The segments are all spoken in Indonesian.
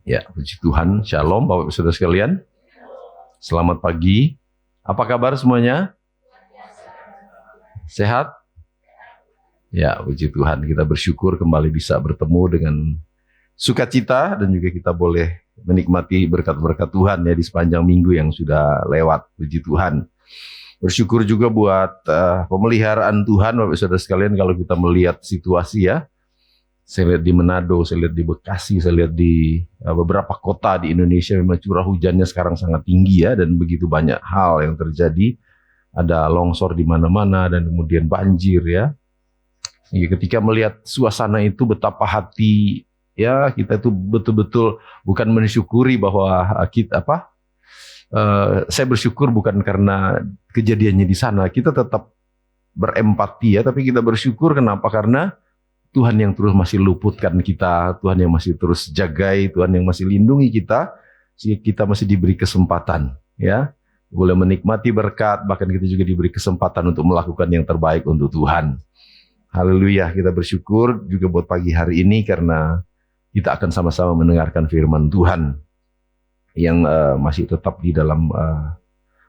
Ya, puji Tuhan. Shalom Bapak Ibu Saudara sekalian. Selamat pagi. Apa kabar semuanya? Sehat? Ya, puji Tuhan. Kita bersyukur kembali bisa bertemu dengan sukacita dan juga kita boleh menikmati berkat-berkat Tuhan ya di sepanjang minggu yang sudah lewat. Puji Tuhan. Bersyukur juga buat pemeliharaan Tuhan Bapak Ibu Saudara sekalian kalau kita melihat situasi ya. Saya lihat di Manado, saya lihat di Bekasi, saya lihat di beberapa kota di Indonesia memang curah hujannya sekarang sangat tinggi ya, dan begitu banyak hal yang terjadi. Ada longsor di mana-mana dan kemudian banjir ya. Sehingga ketika melihat suasana itu betapa hati ya kita itu betul-betul bukan mensyukuri bahwa saya bersyukur bukan karena kejadiannya di sana, kita tetap berempati ya, tapi kita bersyukur kenapa? Karena Tuhan yang terus masih luputkan kita, Tuhan yang masih terus jagai, Tuhan yang masih lindungi kita, sehingga kita masih diberi kesempatan, ya, boleh menikmati berkat, bahkan kita juga diberi kesempatan untuk melakukan yang terbaik untuk Tuhan. Haleluya, kita bersyukur juga buat pagi hari ini karena kita akan sama-sama mendengarkan firman Tuhan yang masih tetap di dalam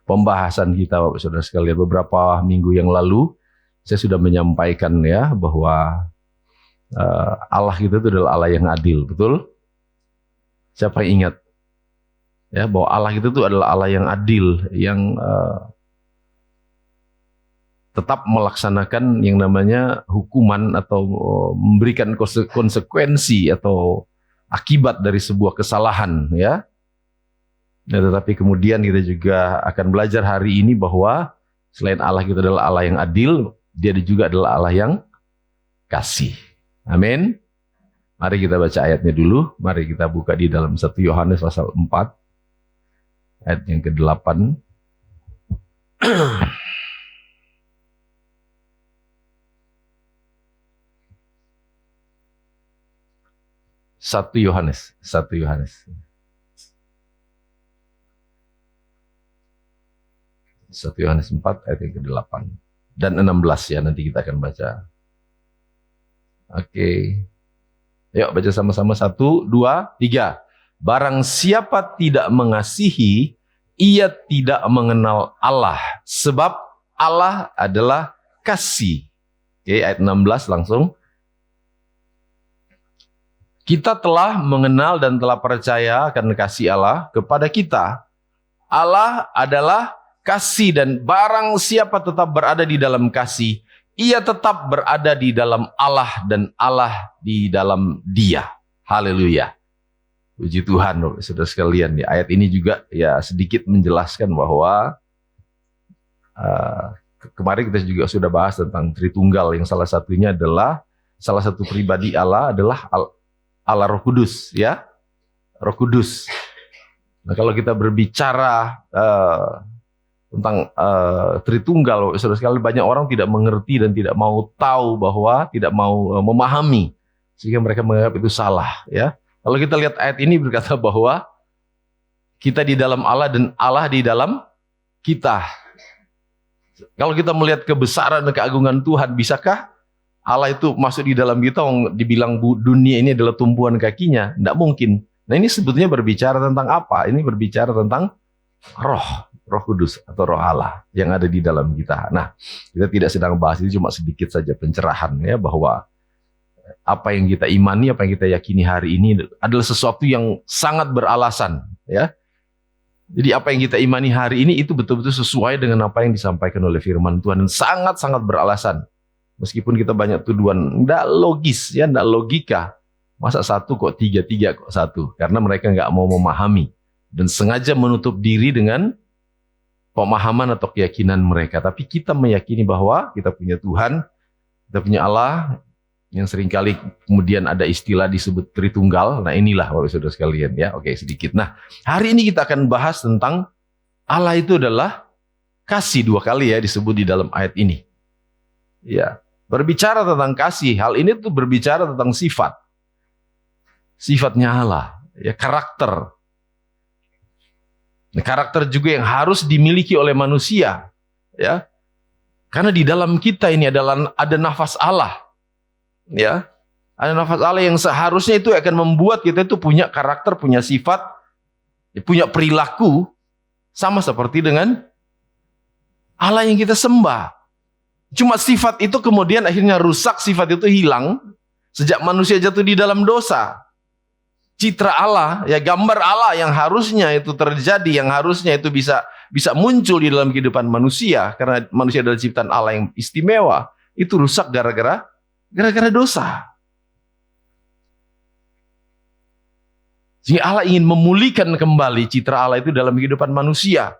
pembahasan kita, Bapak Saudara sekalian. Beberapa minggu yang lalu saya sudah menyampaikan ya bahwa Allah kita itu adalah Allah yang adil, betul? Siapa yang ingat? Ya, bahwa Allah kita itu adalah Allah yang adil, yang tetap melaksanakan yang namanya hukuman atau memberikan konsekuensi atau akibat dari sebuah kesalahan, ya. Nah, tetapi kemudian kita juga akan belajar hari ini bahwa selain Allah kita adalah Allah yang adil, Dia juga adalah Allah yang kasih. Amin. Mari kita baca ayatnya dulu. Mari kita buka di dalam 1 Yohanes pasal 4 ayat yang ke-8. 1 Yohanes 4 ayat yang ke-8 dan 16 ya, nanti kita akan baca. Oke. Yuk baca sama-sama 1, 2, 3. Barang siapa tidak mengasihi, ia tidak mengenal Allah, sebab Allah adalah kasih. Oke, ayat 16 langsung. Kita telah mengenal dan telah percaya akan kasih Allah kepada kita. Allah adalah kasih, dan barang siapa tetap berada di dalam kasih, ia tetap berada di dalam Allah dan Allah di dalam Dia. Haleluya. Puji Tuhan, saudara sekalian. Di ayat ini juga ya sedikit menjelaskan bahwa kemarin kita juga sudah bahas tentang Tritunggal, yang salah satunya adalah salah satu pribadi Allah adalah Allah Roh Kudus, ya. Roh Kudus. Nah, kalau kita berbicara tentang Tritunggal, saudara sekalian, banyak orang tidak mengerti dan tidak mau tahu bahwa tidak mau memahami, sehingga mereka menganggap itu salah, ya. Kalau kita lihat ayat ini berkata bahwa kita di dalam Allah dan Allah di dalam kita. Kalau kita melihat kebesaran dan keagungan Tuhan, bisakah Allah itu masuk di dalam kita? Dibilang dunia ini adalah tumpuan kakinya, tidak mungkin. Nah, ini sebetulnya berbicara tentang apa? Ini berbicara tentang Roh Kudus atau Roh Allah yang ada di dalam kita. Nah, kita tidak sedang bahas ini, cuma sedikit saja pencerahan ya, bahwa apa yang kita imani, apa yang kita yakini hari ini adalah sesuatu yang sangat beralasan ya. Jadi apa yang kita imani hari ini itu betul-betul sesuai dengan apa yang disampaikan oleh firman Tuhan, dan sangat-sangat beralasan. Meskipun kita banyak tuduhan, tidak logis ya, tidak logika. Masa satu kok tiga, tiga kok satu? Karena mereka nggak mau memahami dan sengaja menutup diri dengan pemahaman atau keyakinan mereka. Tapi kita meyakini bahwa kita punya Tuhan, kita punya Allah, yang seringkali kemudian ada istilah disebut Tritunggal. Nah, inilah Bapak Saudara sekalian ya. Oke, sedikit. Nah, hari ini kita akan bahas tentang Allah itu adalah kasih. 2 kali ya disebut di dalam ayat ini. Ya, berbicara tentang kasih. Hal ini tuh berbicara tentang sifat. Sifatnya Allah, ya, karakter. Nah, karakter juga yang harus dimiliki oleh manusia, ya. Karena di dalam kita ini ada nafas Allah, ya. Ada nafas Allah yang seharusnya itu akan membuat kita itu punya karakter, punya sifat, punya perilaku sama seperti dengan Allah yang kita sembah. Cuma sifat itu kemudian akhirnya rusak, sifat itu hilang sejak manusia jatuh di dalam dosa. Citra Allah, ya gambar Allah yang harusnya itu terjadi, yang harusnya itu bisa muncul di dalam kehidupan manusia karena manusia adalah ciptaan Allah yang istimewa, itu rusak gara-gara dosa. Sehingga Allah ingin memulihkan kembali citra Allah itu dalam kehidupan manusia.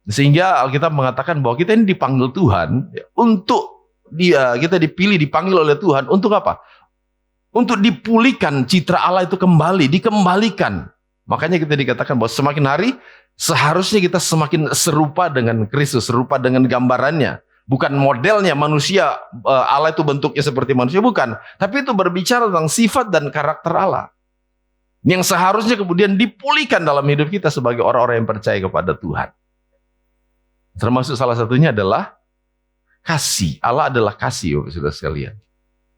Sehingga Alkitab mengatakan bahwa kita ini dipanggil Tuhan untuk kita dipilih, dipanggil oleh Tuhan untuk apa? Untuk dipulihkan citra Allah itu kembali, dikembalikan. Makanya kita dikatakan bahwa semakin hari seharusnya kita semakin serupa dengan Kristus, serupa dengan gambarannya. Bukan modelnya manusia, Allah itu bentuknya seperti manusia, bukan. Tapi itu berbicara tentang sifat dan karakter Allah. Yang seharusnya kemudian dipulihkan dalam hidup kita sebagai orang-orang yang percaya kepada Tuhan. Termasuk salah satunya adalah kasih. Allah adalah kasih, Bapak Saudara sekalian.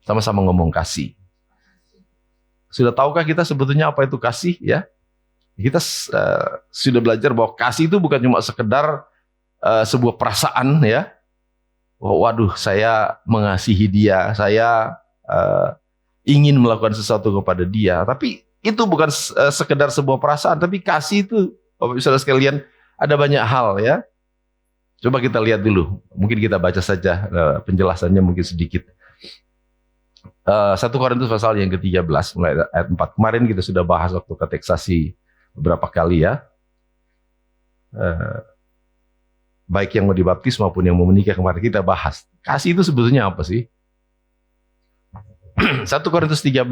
Sama-sama ngomong kasih. Sudah tahukah kita sebetulnya apa itu kasih, ya? Kita sudah belajar bahwa kasih itu bukan cuma sekedar sebuah perasaan, ya. Waduh, saya mengasihi dia, saya ingin melakukan sesuatu kepada dia. Tapi itu bukan sekedar sebuah perasaan, tapi kasih itu, Bapak Saudara sekalian, ada banyak hal, ya. Coba kita lihat dulu, mungkin kita baca saja penjelasannya mungkin sedikit. 1 Korintus pasal yang ke-13 mulai ayat 4. Kemarin kita sudah bahas waktu kateksasi beberapa kali, ya. Baik yang mau dibaptis maupun yang mau menikah, kemarin kita bahas. Kasih itu sebetulnya apa sih? 1 Korintus 13.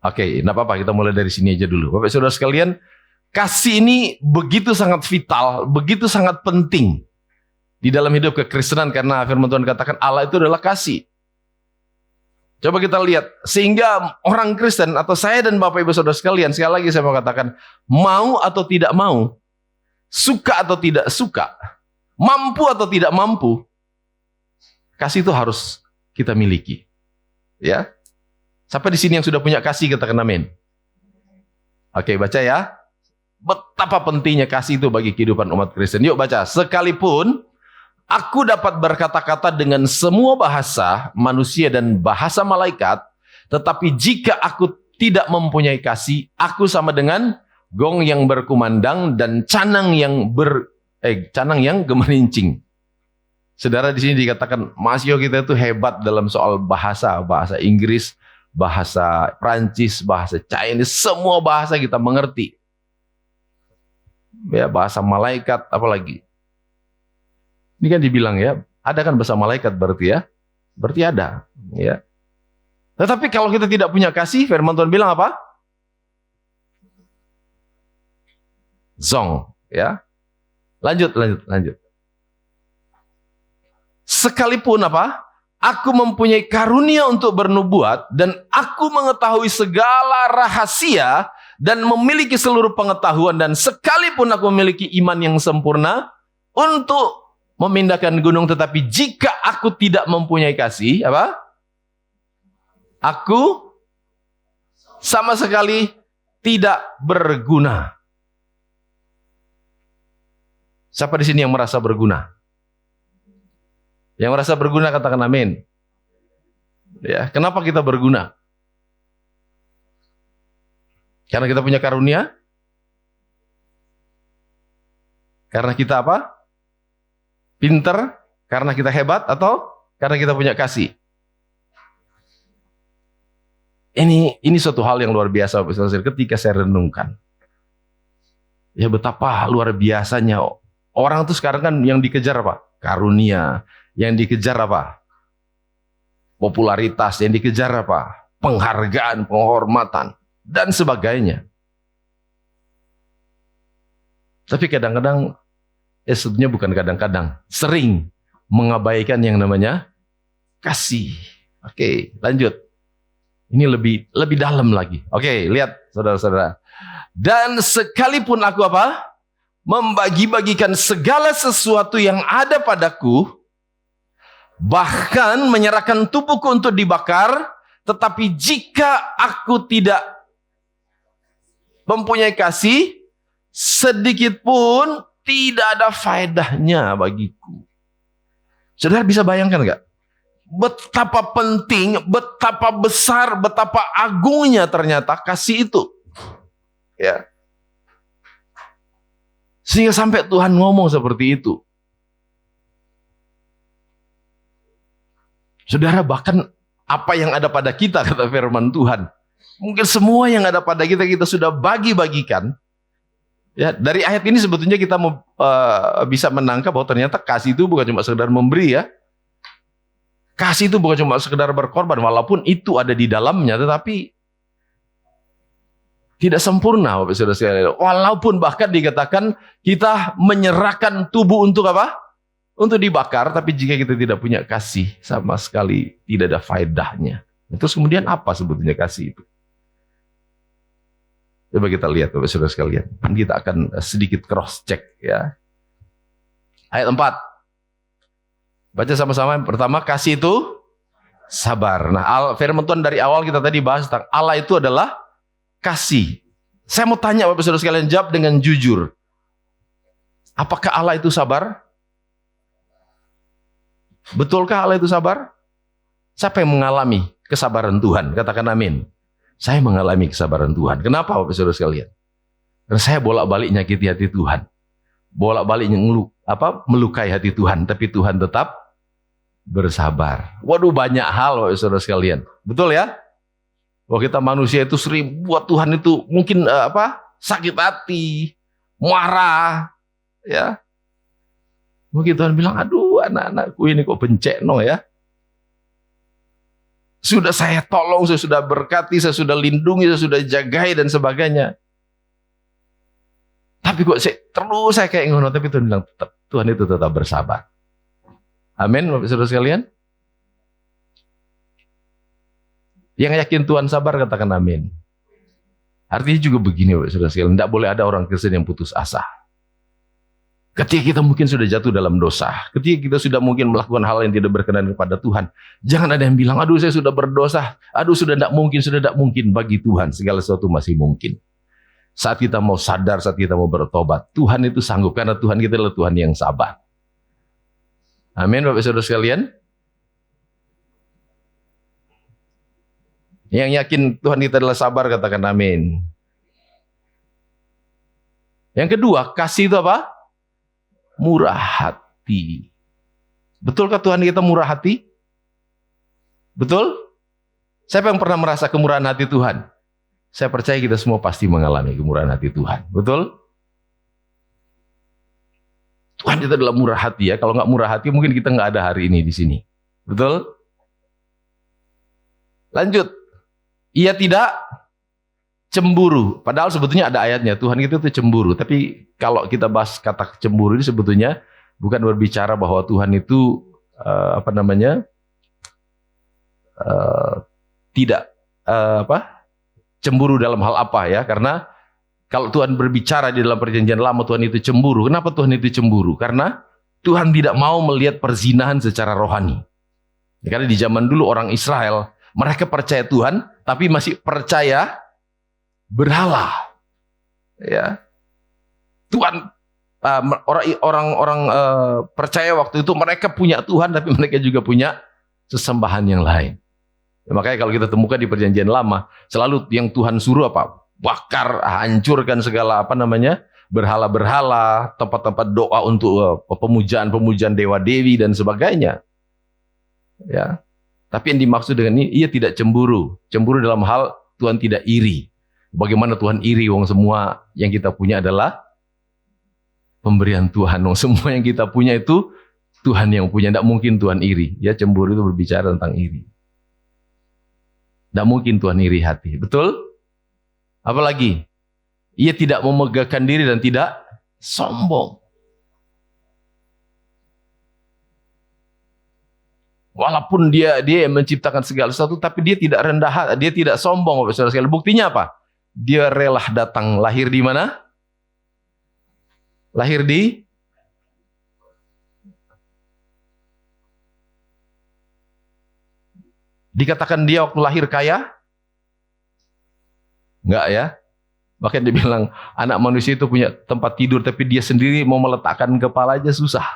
Oke, enggak apa-apa, kita mulai dari sini aja dulu. Bapak Saudara sekalian, kasih ini begitu sangat vital, begitu sangat penting di dalam hidup kekristenan karena firman Tuhan katakan Allah itu adalah kasih. Coba kita lihat, sehingga orang Kristen atau saya dan Bapak Ibu Saudara sekalian, sekali lagi saya mau katakan, mau atau tidak mau, suka atau tidak suka, mampu atau tidak mampu, kasih itu harus kita miliki. Ya. Sampai di sini yang sudah punya kasih katakan amin. Oke, baca ya. Betapa pentingnya kasih itu bagi kehidupan umat Kristen. Yuk baca. Sekalipun aku dapat berkata-kata dengan semua bahasa manusia dan bahasa malaikat, tetapi jika aku tidak mempunyai kasih, aku sama dengan gong yang berkumandang dan canang yang gemerincing. Saudara, di sini dikatakan masih kita itu hebat dalam soal bahasa Inggris, bahasa Prancis, bahasa Chinese, semua bahasa kita mengerti. Ya, bahasa malaikat, apalagi. Ini kan dibilang ya, ada kan bahasa malaikat berarti ya? Berarti ada, ya. Tetapi kalau kita tidak punya kasih, firman Tuhan bilang apa? Zong, ya. Lanjut. Sekalipun apa? Aku mempunyai karunia untuk bernubuat dan aku mengetahui segala rahasia dan memiliki seluruh pengetahuan, dan sekalipun aku memiliki iman yang sempurna untuk memindahkan gunung, tetapi jika aku tidak mempunyai kasih, apa? Aku sama sekali tidak berguna. Siapa di sini yang merasa berguna? Yang merasa berguna katakan amin. Ya, kenapa kita berguna? Karena kita punya karunia? Karena kita apa? Pinter? Karena kita hebat? Atau karena kita punya kasih? Ini suatu hal yang luar biasa ketika saya renungkan. Ya, betapa luar biasanya. Orang tuh sekarang kan yang dikejar apa? Karunia. Yang dikejar apa? Popularitas. Yang dikejar apa? Penghargaan, penghormatan, dan sebagainya. Tapi kadang-kadang, sebetulnya bukan kadang-kadang, sering mengabaikan yang namanya kasih. Oke, lanjut. Ini lebih dalam lagi. Oke, lihat saudara-saudara. Dan sekalipun aku apa? Membagi-bagikan segala sesuatu yang ada padaku, Bahkan menyerahkan tubuhku untuk dibakar, tetapi jika aku tidak mempunyai kasih, sedikit pun tidak ada faedahnya bagiku. Saudara bisa bayangkan nggak? Betapa penting, betapa besar, betapa agungnya ternyata kasih itu. Ya. Sehingga sampai Tuhan ngomong seperti itu. Saudara, bahkan apa yang ada pada kita, kata firman Tuhan, mungkin semua yang ada pada kita, kita sudah bagi-bagikan. Ya, dari ayat ini sebetulnya kita bisa menangkap bahwa ternyata kasih itu bukan cuma sekedar memberi ya. Kasih itu bukan cuma sekedar berkorban, walaupun itu ada di dalamnya, tetapi tidak sempurna, Bapak Saudara sekalian. Walaupun bahkan dikatakan kita menyerahkan tubuh untuk apa? Untuk dibakar, tapi jika kita tidak punya kasih, sama sekali tidak ada faedahnya. Terus kemudian apa sebetulnya kasih itu? Coba kita lihat Bapak Saudara sekalian. Kita akan sedikit cross check ya. Ayat 4. Baca sama-sama. Pertama, kasih itu sabar. Nah, firman Tuhan dari awal kita tadi bahas tentang Allah itu adalah kasih. Saya mau tanya Bapak Saudara sekalian, jawab dengan jujur. Apakah Allah itu sabar? Betulkah Allah itu sabar? Siapa yang mengalami kesabaran Tuhan? Katakan amin. Saya mengalami kesabaran Tuhan. Kenapa Bapak Saudara sekalian? Karena saya bolak-balik nyakiti hati Tuhan. Bolak-balik melukai hati Tuhan. Tapi Tuhan tetap bersabar. Waduh, banyak hal Bapak Saudara sekalian. Betul ya? Bahwa kita manusia itu sering buat Tuhan itu mungkin sakit hati, marah, ya. Mungkin Tuhan bilang, aduh anak-anakku ini kok bencekno ya. Sudah saya tolong, saya sudah berkati, saya sudah lindungi, saya sudah jagai dan sebagainya. Tapi kok saya kayak ngono, tapi Tuhan bilang Tuhan itu tetap bersabar. Amin, Bapak Saudara sekalian. Yang yakin Tuhan sabar katakan amin. Artinya juga begini Bapak Saudara sekalian, tidak boleh ada orang Kristen yang putus asa. Ketika kita mungkin sudah jatuh dalam dosa, ketika kita sudah mungkin melakukan hal yang tidak berkenan kepada Tuhan, jangan ada yang bilang, aduh saya sudah berdosa, aduh sudah tidak mungkin bagi Tuhan, segala sesuatu masih mungkin. Saat kita mau sadar, saat kita mau bertobat, Tuhan itu sanggup, karena Tuhan kita adalah Tuhan yang sabar. Amin Bapak Saudara sekalian. Yang yakin Tuhan kita adalah sabar, katakan amin. Yang kedua, kasih itu apa? Murah hati. Betulkah Tuhan kita murah hati? Betul? Siapa yang pernah merasa kemurahan hati Tuhan? Saya percaya kita semua pasti mengalami kemurahan hati Tuhan. Betul? Tuhan kita adalah murah hati ya. Kalau nggak murah hati mungkin kita nggak ada hari ini di sini. Betul? Lanjut. Ia tidak cemburu. Padahal sebetulnya ada ayatnya. Tuhan itu cemburu. Tapi kalau kita bahas kata cemburu ini sebetulnya bukan berbicara bahwa Tuhan itu tidak cemburu dalam hal apa ya. Karena kalau Tuhan berbicara di dalam perjanjian lama Tuhan itu cemburu. Kenapa Tuhan itu cemburu? Karena Tuhan tidak mau melihat perzinahan secara rohani. Karena di zaman dulu orang Israel, mereka percaya Tuhan, tapi masih percaya berhala. Ya. Tuhan orang-orang percaya waktu itu mereka punya Tuhan, tapi mereka juga punya sesembahan yang lain. Ya, makanya kalau kita temukan di perjanjian lama, selalu yang Tuhan suruh apa? Bakar, hancurkan segala berhala-berhala, tempat-tempat doa untuk pemujaan dewa-dewi dan sebagainya. Ya. Tapi yang dimaksud dengan ini, ia tidak cemburu. Cemburu dalam hal Tuhan tidak iri. Bagaimana Tuhan iri? Wong semua yang kita punya adalah pemberian Tuhan. Wong semua yang kita punya itu Tuhan yang punya. Tidak mungkin Tuhan iri. Ya, cemburu itu berbicara tentang iri. Tidak mungkin Tuhan iri hati. Betul? Apalagi? Ia tidak memegahkan diri dan tidak sombong. Walaupun dia yang menciptakan segala sesuatu, tapi dia tidak rendah hati, dia tidak sombong. Buktinya apa? Dia rela datang. Lahir di mana? Lahir di Dikatakan dia waktu lahir kaya? Enggak ya. Bahkan dibilang anak manusia itu punya tempat tidur, tapi dia sendiri mau meletakkan kepala aja susah.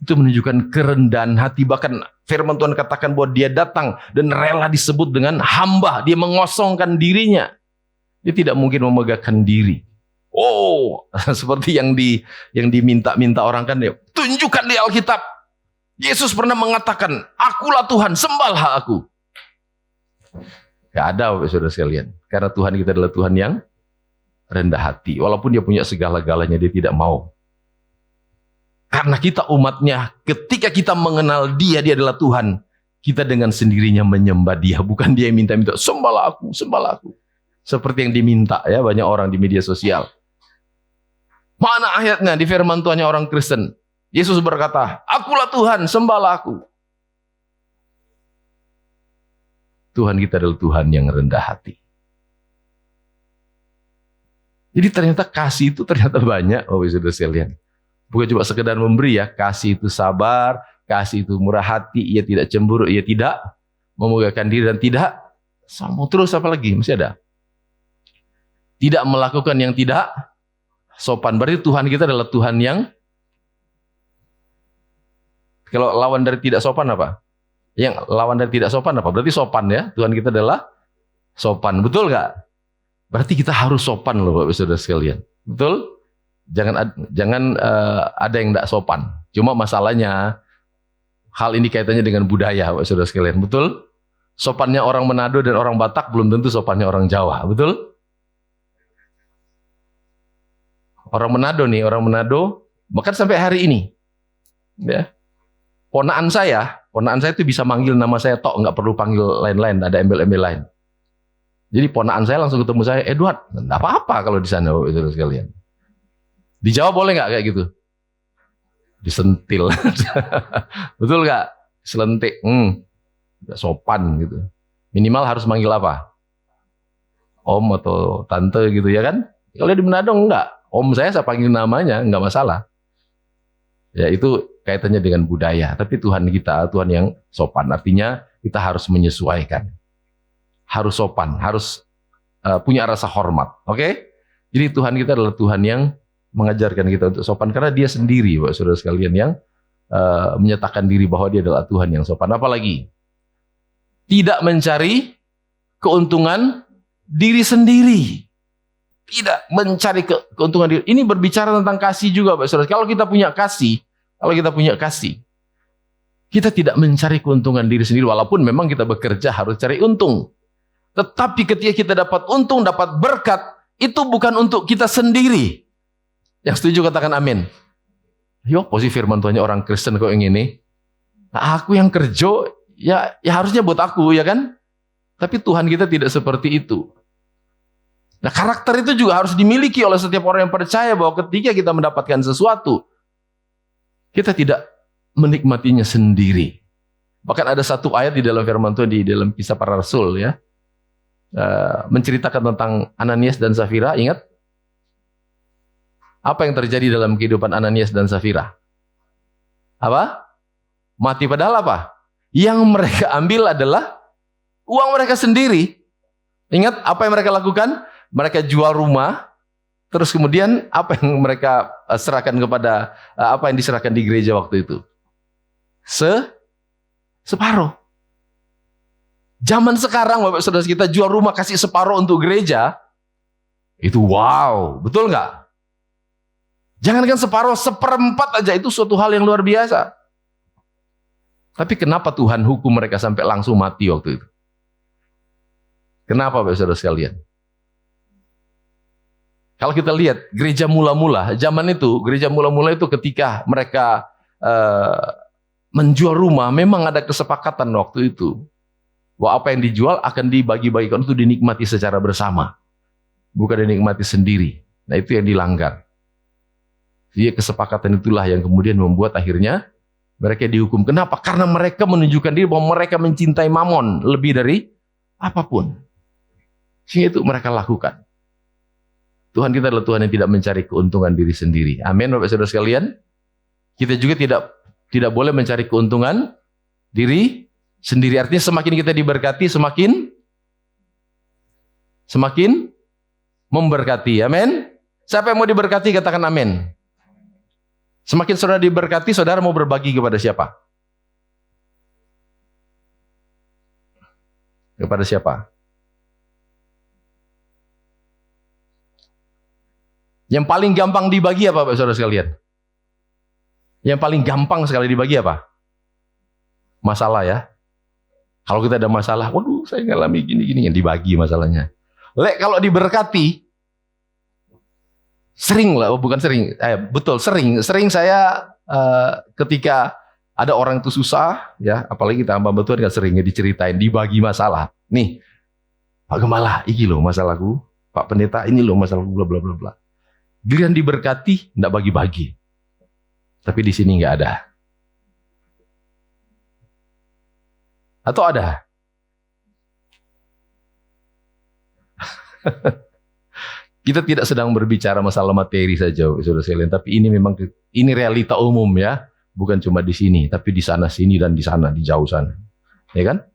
Itu menunjukkan kerendahan hati. Bahkan firman Tuhan katakan bahwa dia datang dan rela disebut dengan hamba. Dia mengosongkan dirinya. Dia tidak mungkin memegahkan diri. Oh, seperti yang diminta-minta orang kan, dia tunjukkan di Alkitab. Yesus pernah mengatakan, akulah Tuhan, sembahlah aku. Gak ada, saudara sekalian. Karena Tuhan kita adalah Tuhan yang rendah hati. Walaupun dia punya segala-galanya, dia tidak mau. Karena kita umatnya, ketika kita mengenal dia adalah Tuhan, kita dengan sendirinya menyembah dia. Bukan dia yang minta-minta, sembahlah aku, sembahlah aku. Seperti yang diminta ya banyak orang di media sosial. Mana ayatnya di firman Tuhannya orang Kristen? Yesus berkata, akulah Tuhan, sembahlah aku. Tuhan kita adalah Tuhan yang rendah hati. Jadi ternyata kasih itu ternyata banyak, saudara sekalian. Bukan cuma sekedar memberi ya, kasih itu sabar, kasih itu murah hati, ia tidak cemburu, ia tidak memegahkan diri dan tidak sombong. Terus apa lagi? Masih ada. Tidak melakukan yang tidak sopan. Berarti Tuhan kita adalah Tuhan yang, kalau lawan dari tidak sopan apa? Yang lawan dari tidak sopan apa? Berarti sopan ya. Tuhan kita adalah sopan. Betul nggak? Berarti kita harus sopan loh Bapak Saudara sekalian. Betul? Jangan ada yang tidak sopan. Cuma masalahnya hal ini kaitannya dengan budaya Bapak Saudara sekalian. Betul? Sopannya orang Manado dan orang Batak belum tentu sopannya orang Jawa. Betul? Orang Manado, bahkan sampai hari ini, ya, ponaan saya itu bisa manggil nama saya tok, nggak perlu panggil lain-lain, ada embel-embel lain. Jadi ponaan saya langsung ketemu saya, Edward, nggak apa-apa kalau di sana, saudara sekalian. Di Jawa boleh nggak kayak gitu? Disentil, betul nggak? Selentik, nggak sopan gitu. Minimal harus manggil apa? Om atau tante gitu ya kan? Kalau di Manado enggak. Om saya panggil namanya, enggak masalah. Ya itu kaitannya dengan budaya. Tapi Tuhan kita, Tuhan yang sopan. Artinya kita harus menyesuaikan. Harus sopan, harus punya rasa hormat. Oke? Jadi Tuhan kita adalah Tuhan yang mengajarkan kita untuk sopan. Karena dia sendiri, Bapak Saudara sekalian, yang menyatakan diri bahwa dia adalah Tuhan yang sopan. Apalagi? Tidak mencari keuntungan diri sendiri. Tidak mencari keuntungan diri. Ini berbicara tentang kasih juga, Pak Saudara. Kalau kita punya kasih, kita tidak mencari keuntungan diri sendiri. Walaupun memang kita bekerja harus cari untung. Tetapi ketika kita dapat untung, dapat berkat, itu bukan untuk kita sendiri. Yang setuju katakan amin. Yo, posisi firman Tuhannya orang Kristen kok yang ini. Nah, aku yang kerja, ya harusnya buat aku, ya kan? Tapi Tuhan kita tidak seperti itu. Nah, karakter itu juga harus dimiliki oleh setiap orang yang percaya bahwa ketika kita mendapatkan sesuatu, kita tidak menikmatinya sendiri. Bahkan ada satu ayat di dalam firman Tuhan, di dalam Kisah Para Rasul ya, menceritakan tentang Ananias dan Safira. Ingat? Apa yang terjadi dalam kehidupan Ananias dan Safira? Apa? Mati padahal apa? Yang mereka ambil adalah uang mereka sendiri. Ingat apa yang mereka lakukan? Mereka jual rumah, terus kemudian apa yang mereka serahkan kepada, apa yang diserahkan di gereja waktu itu? Separuh. Zaman sekarang Bapak Saudara kita jual rumah kasih separuh untuk gereja, itu wow, betul nggak? Jangankan separuh, seperempat aja itu suatu hal yang luar biasa. Tapi kenapa Tuhan hukum mereka sampai langsung mati waktu itu? Kenapa Bapak Saudara sekalian? Kalau kita lihat gereja mula-mula, zaman itu, gereja mula-mula itu ketika mereka menjual rumah, memang ada kesepakatan waktu itu. Bahwa apa yang dijual akan dibagi-bagikan untuk dinikmati secara bersama. Bukan dinikmati sendiri. Nah itu yang dilanggar. Jadi kesepakatan itulah yang kemudian membuat akhirnya mereka dihukum. Kenapa? Karena mereka menunjukkan diri bahwa mereka mencintai mamon lebih dari apapun. Sehingga itu mereka lakukan. Tuhan kita adalah Tuhan yang tidak mencari keuntungan diri sendiri. Amin, Bapak Saudara sekalian. Kita juga tidak boleh mencari keuntungan diri sendiri. Artinya semakin kita diberkati, semakin memberkati. Amin. Siapa yang mau diberkati katakan amin. Semakin saudara diberkati, saudara mau berbagi kepada siapa? Kepada siapa? Yang paling gampang dibagi apa, Bapak Saudara sekalian? Yang paling gampang sekali dibagi apa? Masalah ya. Kalau kita ada masalah, waduh saya ngalami gini-gini, yang dibagi masalahnya. Kalau diberkati, sering lah, bukan sering, betul sering saya ketika ada orang itu susah, ya, apalagi kita hamba Tuhan nggak sering diceritain, dibagi masalah. Nih, Pak Gembala, ini loh masalahku. Pak Pendeta, ini loh masalahku, bla bla bla bla. Giliran diberkati, nggak bagi-bagi. Tapi di sini nggak ada. Atau ada? Kita tidak sedang berbicara masalah materi saja, saudara sekalian. Tapi ini memang realita umum ya, bukan cuma di sini, tapi di sana sini dan di sana, di jauh sana, ya kan?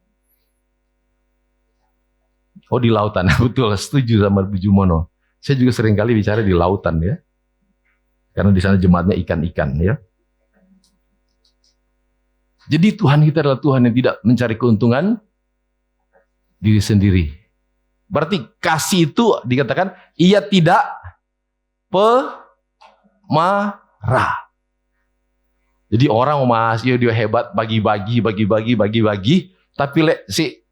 Oh di lautan, betul, setuju sama Bu Jumono. Saya juga sering kali bicara di lautan ya, karena di sana jemaatnya ikan-ikan ya. Jadi Tuhan kita adalah Tuhan yang tidak mencari keuntungan diri sendiri. Berarti kasih itu dikatakan ia tidak pemarah. Jadi orang masih dia hebat bagi-bagi, tapi si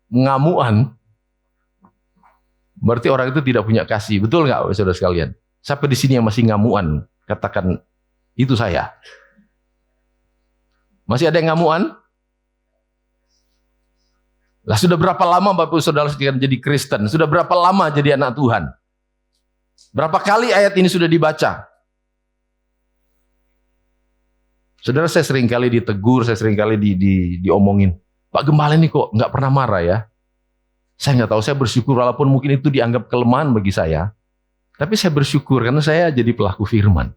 ngamuan, berarti orang itu tidak punya kasih. Betul nggak, saudara sekalian? Siapa di sini yang masih ngamuan? Katakan itu saya. Masih ada yang ngamuan? Lah sudah berapa lama Bapak Saudara sekalian jadi Kristen? Sudah berapa lama jadi anak Tuhan? Berapa kali ayat ini sudah dibaca? Saudara, saya sering kali ditegur, saya sering kali diomongin. Pak Gembala ini kok nggak pernah marah ya? Saya nggak tahu, saya bersyukur walaupun mungkin itu dianggap kelemahan bagi saya. Tapi saya bersyukur karena saya jadi pelaku firman.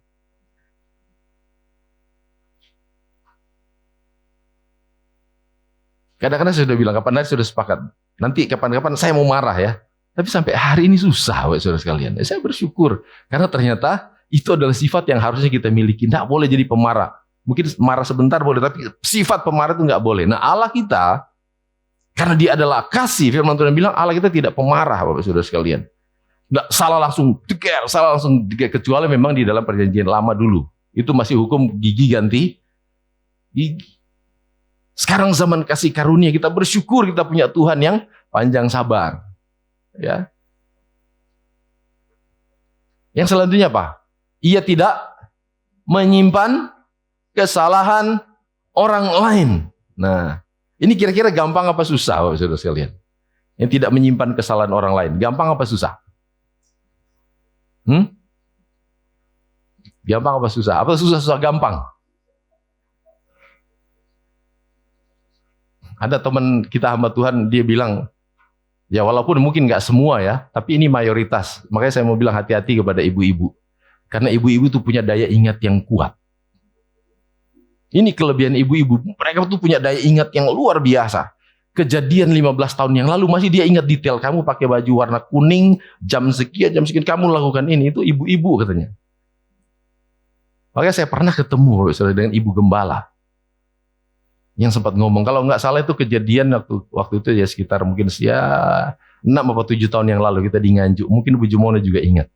Kadang-kadang saya sudah bilang, kapan hari sudah sepakat. Nanti kapan-kapan saya mau marah ya. Tapi sampai hari ini susah, saudara sekalian. Saya bersyukur. Karena ternyata itu adalah sifat yang harusnya kita miliki. Tidak boleh jadi pemarah. Mungkin marah sebentar boleh, tapi sifat pemarah itu nggak boleh. Nah Allah kita, karena dia adalah kasih, firman Tuhan bilang Allah kita tidak pemarah, Bapak Saudara sekalian. Nggak salah langsung deker, kecuali memang di dalam perjanjian lama dulu. Itu masih hukum gigi ganti gigi. Sekarang zaman kasih karunia, kita bersyukur kita punya Tuhan yang panjang sabar. Ya. Yang selanjutnya apa? Ia tidak menyimpan kesalahan orang lain. Nah, ini kira-kira gampang apa susah, Bapak Saudara sekalian? Yang tidak menyimpan kesalahan orang lain, gampang apa susah? Gampang apa susah? Apa susah-susah gampang? Ada teman kita hamba Tuhan, dia bilang, ya walaupun mungkin nggak semua ya, tapi ini mayoritas. Makanya saya mau bilang hati-hati kepada ibu-ibu. Karena ibu-ibu tuh punya daya ingat yang kuat. Ini kelebihan ibu-ibu. Mereka tuh punya daya ingat yang luar biasa. Kejadian 15 tahun yang lalu masih dia ingat detail. Kamu pakai baju warna kuning, jam sekian kamu lakukan ini. Itu ibu-ibu katanya. Makanya saya pernah ketemu dengan ibu gembala. Yang sempat ngomong, kalau nggak salah itu kejadian waktu itu ya sekitar mungkin 6 atau 7 tahun yang lalu kita di Nganjuk. Mungkin Bu Jumono juga ingat.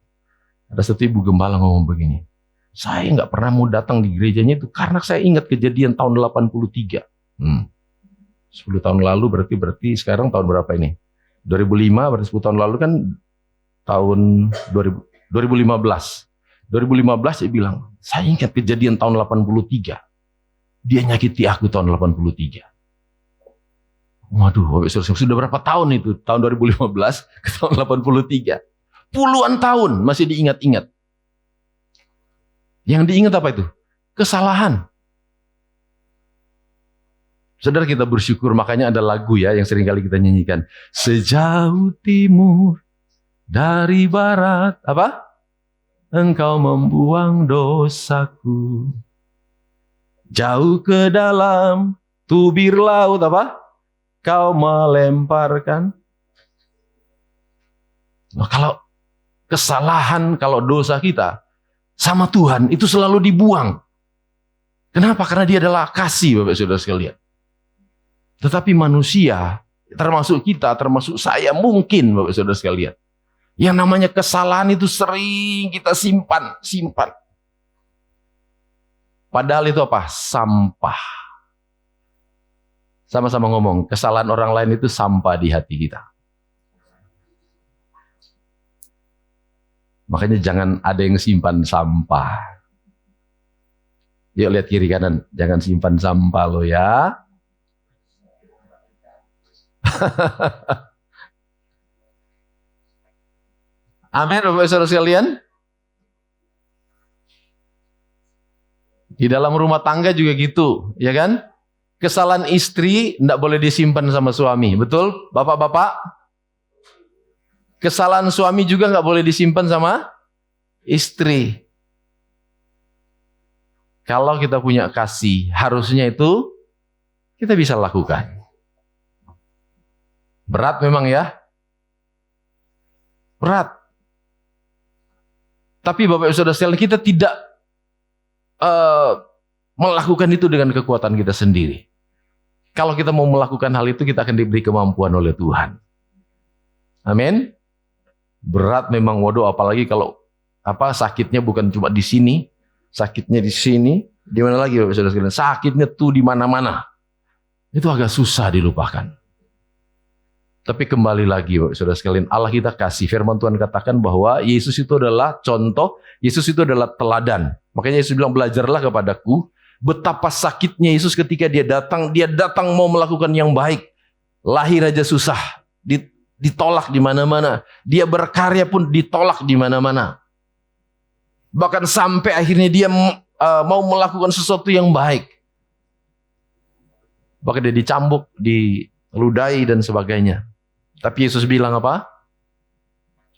Ada satu ibu gembala ngomong begini, saya nggak pernah mau datang di gerejanya itu karena saya ingat kejadian tahun 83. 10 tahun lalu berarti sekarang tahun berapa ini? 2005, berarti 10 tahun lalu kan tahun 2015. 2015 dia bilang, saya ingat kejadian tahun 83. Dia nyakiti aku tahun 83. Waduh, sudah berapa tahun itu? Tahun 2015 ke tahun 83. Puluhan tahun masih diingat-ingat. Yang diingat apa itu? Kesalahan. Saudara, kita bersyukur, makanya ada lagu ya yang sering kali kita nyanyikan. Sejauh timur dari barat, apa? Engkau membuang dosaku. Jauh ke dalam tubir laut, apa? kau melemparkan. Nah, kalau kesalahan, kalau dosa kita sama Tuhan itu selalu dibuang. Kenapa? Karena dia adalah kasih, Bapak Saudara sekalian. Tetapi manusia, termasuk kita, termasuk saya mungkin, Bapak Saudara sekalian, yang namanya kesalahan itu sering kita simpan. Padahal itu apa? Sampah. Sama-sama ngomong, kesalahan orang lain itu sampah di hati kita. Makanya jangan ada yang simpan sampah. Yuk lihat kiri kanan, jangan simpan sampah lo ya. Amin, Bapak Saudara sekalian. Di dalam rumah tangga juga gitu, ya kan? Kesalahan istri tidak boleh disimpan sama suami, betul, bapak-bapak? Kesalahan suami juga nggak boleh disimpan sama istri. Kalau kita punya kasih, harusnya itu kita bisa lakukan. Berat memang ya, berat. Tapi Bapak Saudara sekalian, kita tidak melakukan itu dengan kekuatan kita sendiri. Kalau kita mau melakukan hal itu, kita akan diberi kemampuan oleh Tuhan. Amin. Berat memang, waduh, apalagi kalau sakitnya bukan cuma di sini, sakitnya di sini, di mana lagi Bapak Saudara sekalian? Sakitnya tuh di mana-mana. Itu agak susah dilupakan. Tapi kembali lagi Bapak Saudara sekalian, Allah kita kasih. Firman Tuhan katakan bahwa Yesus itu adalah contoh, Yesus itu adalah teladan. Makanya Yesus bilang, belajarlah kepadaku betapa sakitnya Yesus ketika dia datang mau melakukan yang baik. Lahir aja susah, ditolak di mana-mana. Dia berkarya pun ditolak di mana-mana. Bahkan sampai akhirnya dia mau melakukan sesuatu yang baik. Bahkan dia dicambuk, diludahi dan sebagainya. Tapi Yesus bilang apa?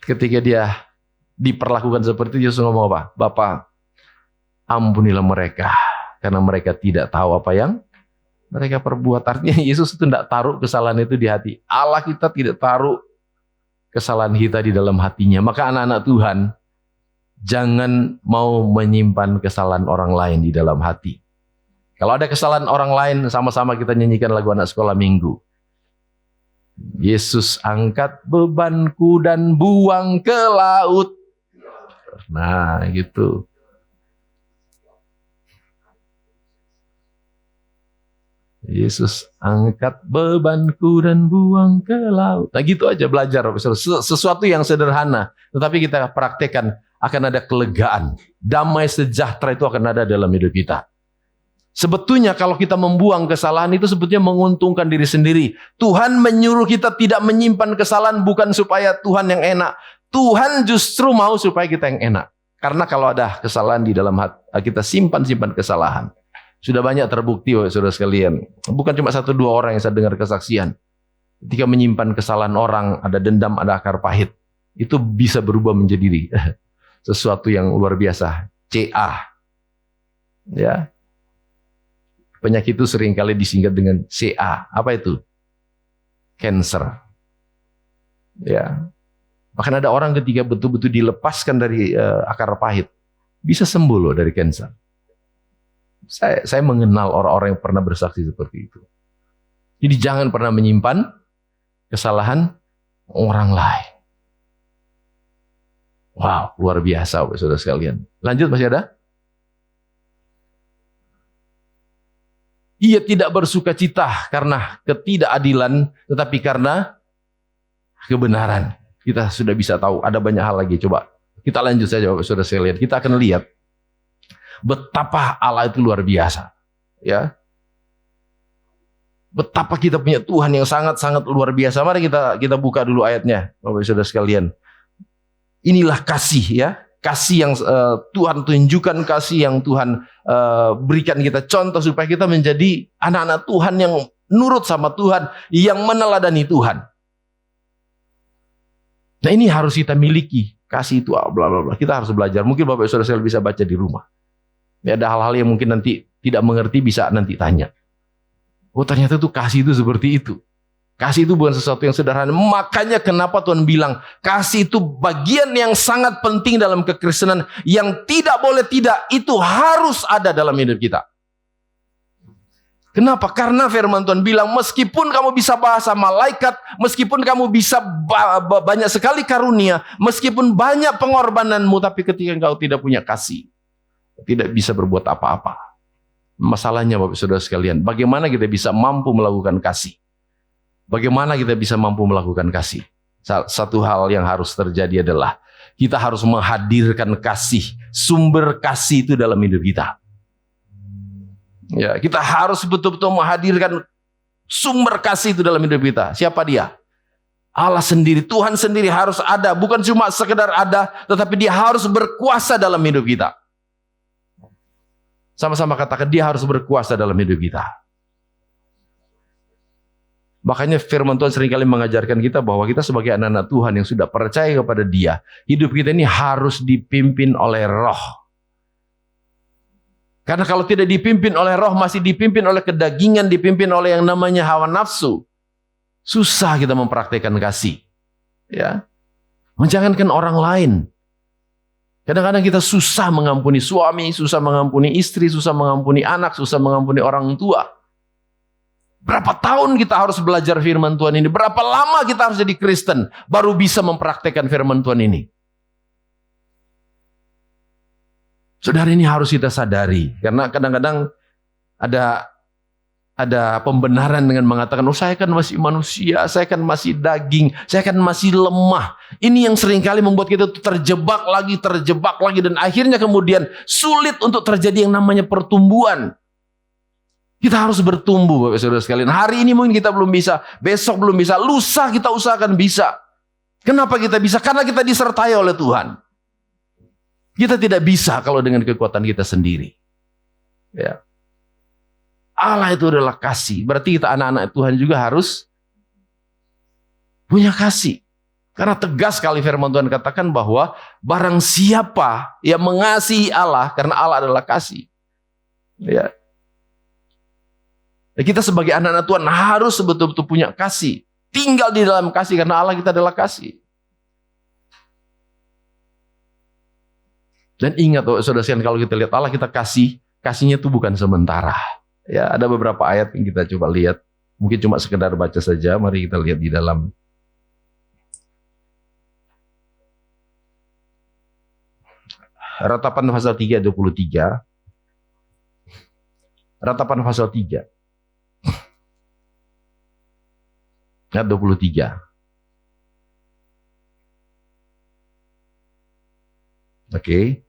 Ketika dia diperlakukan seperti itu, Yesus ngomong apa? Bapa, ampunilah mereka, karena mereka tidak tahu apa yang mereka perbuat. Artinya Yesus itu tidak taruh kesalahan itu di hati. Allah kita tidak taruh kesalahan kita di dalam hatinya. Maka anak-anak Tuhan, jangan mau menyimpan kesalahan orang lain di dalam hati. Kalau ada kesalahan orang lain, sama-sama kita nyanyikan lagu anak sekolah minggu. Yesus angkat bebanku dan buang ke laut. Nah, gitu. Yesus angkat bebanku dan buang ke laut. Nah, gitu aja belajar. Sesuatu yang sederhana, tetapi kita praktekkan, akan ada kelegaan. Damai sejahtera itu akan ada dalam hidup kita. Sebetulnya kalau kita membuang kesalahan itu sebetulnya menguntungkan diri sendiri. Tuhan menyuruh kita tidak menyimpan kesalahan bukan supaya Tuhan yang enak. Tuhan justru mau supaya kita yang enak. Karena kalau ada kesalahan di dalam hati, kita simpan kesalahan. Sudah banyak terbukti, saudara sekalian. Bukan cuma 1-2 orang yang saya dengar kesaksian. Ketika menyimpan kesalahan orang, ada dendam, ada akar pahit. Itu bisa berubah menjadi sesuatu yang luar biasa. CA. Ya. Penyakit itu seringkali disingkat dengan CA. Apa itu? Cancer. Ya. Bahkan ada orang ketika betul-betul dilepaskan dari akar pahit, bisa sembuh loh dari cancer. Saya mengenal orang-orang yang pernah bersaksi seperti itu. Jadi jangan pernah menyimpan kesalahan orang lain. Wow, luar biasa saudara sekalian. Lanjut, masih ada? Ia tidak bersuka cita karena ketidakadilan, tetapi karena kebenaran. Kita sudah bisa tahu, ada banyak hal lagi. Coba kita lanjut saja Bapak Saudara sekalian. Kita akan lihat betapa Allah itu luar biasa. Ya. Betapa kita punya Tuhan yang sangat-sangat luar biasa. Mari kita buka dulu ayatnya Bapak Saudara sekalian. Inilah kasih ya. Kasih yang Tuhan tunjukkan, kasih yang Tuhan berikan kita contoh supaya kita menjadi anak-anak Tuhan yang nurut sama Tuhan, yang meneladani Tuhan. Nah, ini harus kita miliki. Kasih itu bla bla bla. Kita harus belajar. Mungkin Bapak Saudara bisa baca di rumah. Ya, ada hal-hal yang mungkin nanti tidak mengerti, bisa nanti tanya. Oh, ternyata tuh kasih itu seperti itu. Kasih itu bukan sesuatu yang sederhana. Makanya kenapa Tuhan bilang, kasih itu bagian yang sangat penting dalam kekristenan. Yang tidak boleh tidak, itu harus ada dalam hidup kita. Kenapa? Karena firman Tuhan bilang, meskipun kamu bisa bahasa malaikat, meskipun kamu bisa banyak sekali karunia, meskipun banyak pengorbananmu, tapi ketika engkau tidak punya kasih, tidak bisa berbuat apa-apa. Masalahnya Bapak Saudara sekalian, bagaimana kita bisa mampu melakukan kasih? Bagaimana kita bisa mampu melakukan kasih? Satu hal yang harus terjadi adalah, kita harus menghadirkan kasih, sumber kasih itu dalam hidup kita. Ya, kita harus betul-betul menghadirkan sumber kasih itu dalam hidup kita. Siapa dia? Allah sendiri, Tuhan sendiri harus ada. Bukan cuma sekedar ada, tetapi dia harus berkuasa dalam hidup kita. Sama-sama katakan, dia harus berkuasa dalam hidup kita. Makanya firman Tuhan seringkali mengajarkan kita bahwa kita sebagai anak-anak Tuhan yang sudah percaya kepada dia, hidup kita ini harus dipimpin oleh Roh. Karena kalau tidak dipimpin oleh Roh, masih dipimpin oleh kedagingan, dipimpin oleh yang namanya hawa nafsu, susah kita mempraktikkan kasih. Ya, menjangankan orang lain. Kadang-kadang kita susah mengampuni suami, susah mengampuni istri, susah mengampuni anak, susah mengampuni orang tua. Berapa tahun kita harus belajar firman Tuhan ini? Berapa lama kita harus jadi Kristen baru bisa mempraktikkan firman Tuhan ini? Saudara, ini harus kita sadari, karena kadang-kadang ada pembenaran dengan mengatakan, oh saya kan masih manusia, saya kan masih daging, saya kan masih lemah. Ini yang seringkali membuat kita terjebak lagi, dan akhirnya kemudian sulit untuk terjadi yang namanya pertumbuhan. Kita harus bertumbuh, Bapak Saudara sekalian. Hari ini mungkin kita belum bisa, besok belum bisa, lusa kita usahakan bisa. Kenapa kita bisa? Karena kita disertai oleh Tuhan. Kita tidak bisa kalau dengan kekuatan kita sendiri. Ya. Allah itu adalah kasih. Berarti kita anak-anak Tuhan juga harus punya kasih. Karena tegas sekali firman Tuhan katakan bahwa barang siapa yang mengasihi Allah, karena Allah adalah kasih. Ya. Kita sebagai anak-anak Tuhan harus betul-betul punya kasih. Tinggal di dalam kasih karena Allah kita adalah kasih. Dan ingat saudara sekalian, kalau kita lihat Allah kita kasih, kasihnya itu bukan sementara. Ya, ada beberapa ayat yang kita coba lihat. Mungkin cuma sekedar baca saja. Mari kita lihat di dalam Ratapan pasal 3 ayat 23. Ratapan pasal 3 ayat 23. Oke.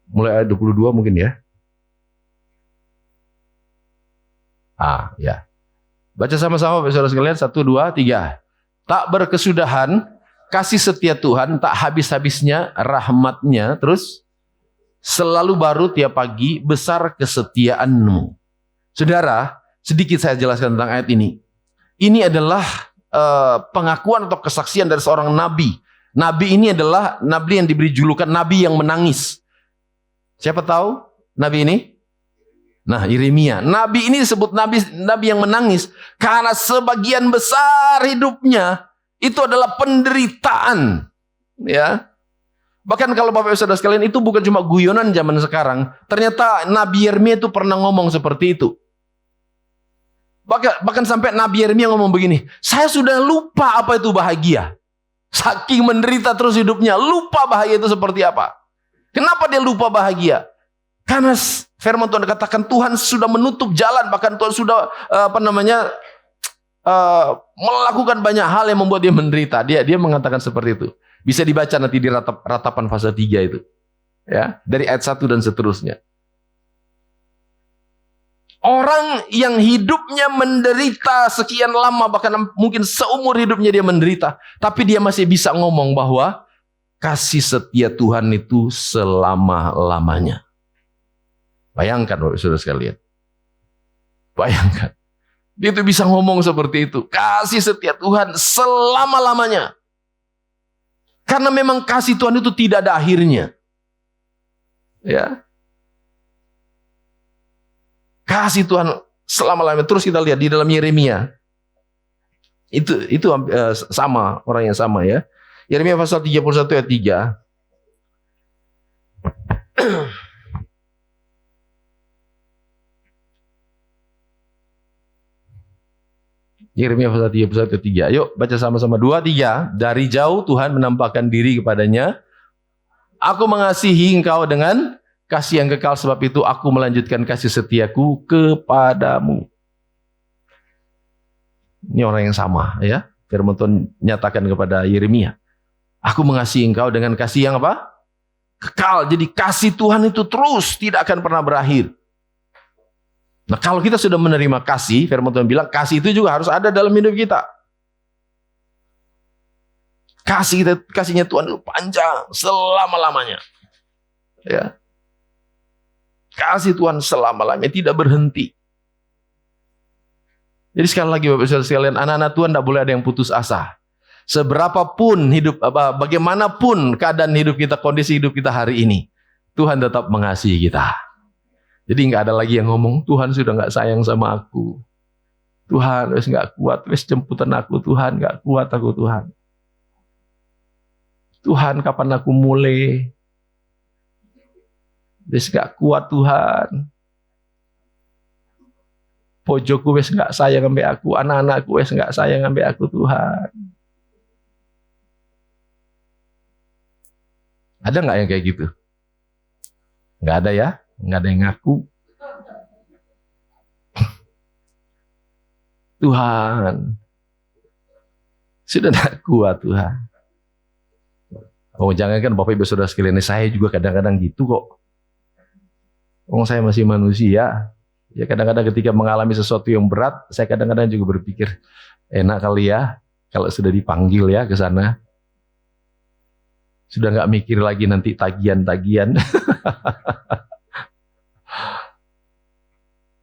Mulai ayat 22 mungkin ya. Ya. Baca sama-sama saudara sekalian. 1, 2, 3. Tak berkesudahan kasih setia Tuhan, tak habis-habisnya rahmatnya, terus selalu baru tiap pagi, besar kesetiaanmu. Saudara, sedikit saya jelaskan tentang ayat ini. Ini adalah pengakuan atau kesaksian dari seorang nabi. Nabi ini adalah nabi yang diberi julukan nabi yang menangis. Siapa tahu nabi ini? Nah, Yeremia. Nabi ini disebut nabi yang menangis karena sebagian besar hidupnya itu adalah penderitaan. Ya. Bahkan kalau Bapak Ibu Saudara sekalian, itu bukan cuma guyonan zaman sekarang. Ternyata Nabi Yeremia itu pernah ngomong seperti itu. Bahkan sampai Nabi Yeremia ngomong begini, saya sudah lupa apa itu bahagia. Saking menderita terus hidupnya, lupa bahagia itu seperti apa. Kenapa dia lupa bahagia? Karena firman Tuhan katakan Tuhan sudah menutup jalan, bahkan Tuhan sudah melakukan banyak hal yang membuat dia menderita. Dia mengatakan seperti itu. Bisa dibaca nanti di Ratapan pasal 3 itu. Ya, dari ayat 1 dan seterusnya. Orang yang hidupnya menderita sekian lama, bahkan mungkin seumur hidupnya dia menderita, tapi dia masih bisa ngomong bahwa kasih setia Tuhan itu selama-lamanya. Bayangkan Bapak Saudara sekalian. Bayangkan. Dia itu bisa ngomong seperti itu. Kasih setia Tuhan selama-lamanya. Karena memang kasih Tuhan itu tidak ada akhirnya. Ya. Kasih Tuhan selama-lamanya. Terus kita lihat di dalam Yeremia. Itu sama, orang yang sama ya. Yeremia pasal 31 ayat 3. Yeremia pasal 31 ayat 3. Yuk baca sama-sama. 2, 3. Dari jauh Tuhan menampakkan diri kepadanya. Aku mengasihi engkau dengan kasih yang kekal, sebab itu aku melanjutkan kasih setiaku kepadamu. Ini orang yang sama ya. Firman Tuhan nyatakan kepada Yeremia, aku mengasihi engkau dengan kasih yang apa? Kekal. Jadi kasih Tuhan itu terus, tidak akan pernah berakhir. Nah kalau kita sudah menerima kasih, firman Tuhan bilang kasih itu juga harus ada dalam hidup kita. Kasihnya Tuhan itu panjang selama-lamanya. Ya. Kasih Tuhan selama-lamanya, tidak berhenti. Jadi sekali lagi Bapak Ibu sekalian, anak-anak Tuhan tidak boleh ada yang putus asa. Seberapapun hidup, bagaimanapun keadaan hidup kita, kondisi hidup kita hari ini, Tuhan tetap mengasihi kita. Jadi nggak ada lagi yang ngomong, Tuhan sudah nggak sayang sama aku. Tuhan wes nggak kuat, wes jemputan aku, Tuhan nggak kuat aku Tuhan. Tuhan kapan aku mulai? Wes nggak kuat Tuhan. Pojokku wes nggak sayang sampai aku, anak-anakku wes nggak sayang sampai aku Tuhan. Ada nggak yang kayak gitu? Nggak ada ya, nggak ada yang ngaku. Tuhan, sudah nggak kuat Tuhan. Oh jangan kan Bapak Ibu Saudara sekalian, saya juga kadang-kadang gitu kok. Oh saya masih manusia. Ya kadang-kadang ketika mengalami sesuatu yang berat, saya kadang-kadang juga berpikir, enak kali ya kalau sudah dipanggil ya ke sana. Sudah nggak mikir lagi nanti tagihan-tagihan.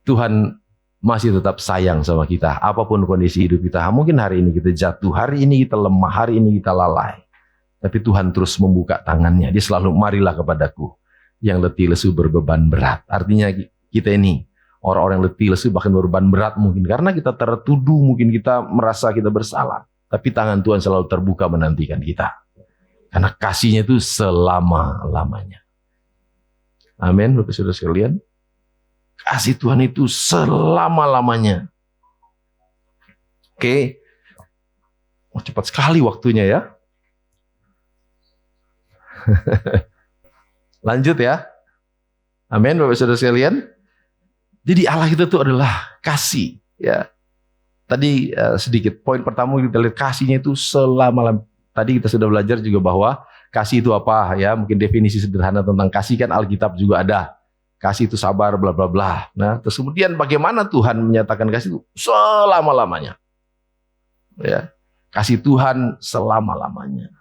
Tuhan masih tetap sayang sama kita, apapun kondisi hidup kita. Mungkin hari ini kita jatuh, hari ini kita lemah, hari ini kita lalai. Tapi Tuhan terus membuka tangannya. Dia selalu, marilah kepadaku yang letih lesu berbeban berat. Artinya kita ini orang-orang yang letih lesu bahkan berbeban berat mungkin karena kita tertuduh, mungkin kita merasa kita bersalah. Tapi tangan Tuhan selalu terbuka menantikan kita. Karena kasihnya itu selama-lamanya. Amin, Bapak Saudara sekalian. Kasih Tuhan itu selama-lamanya. Oke. Oh, cepat sekali waktunya ya. Lanjut ya. Amin, Bapak Saudara sekalian. Jadi Allah kita itu adalah kasih, ya. Tadi sedikit poin pertama kita lihat kasihnya itu selama-lamanya. Tadi kita sudah belajar juga bahwa kasih itu apa ya? Mungkin definisi sederhana tentang kasih kan Alkitab juga ada. Kasih itu sabar bla bla bla. Nah, terus kemudian bagaimana Tuhan menyatakan kasih itu selama-lamanya. Ya. Kasih Tuhan selama-lamanya.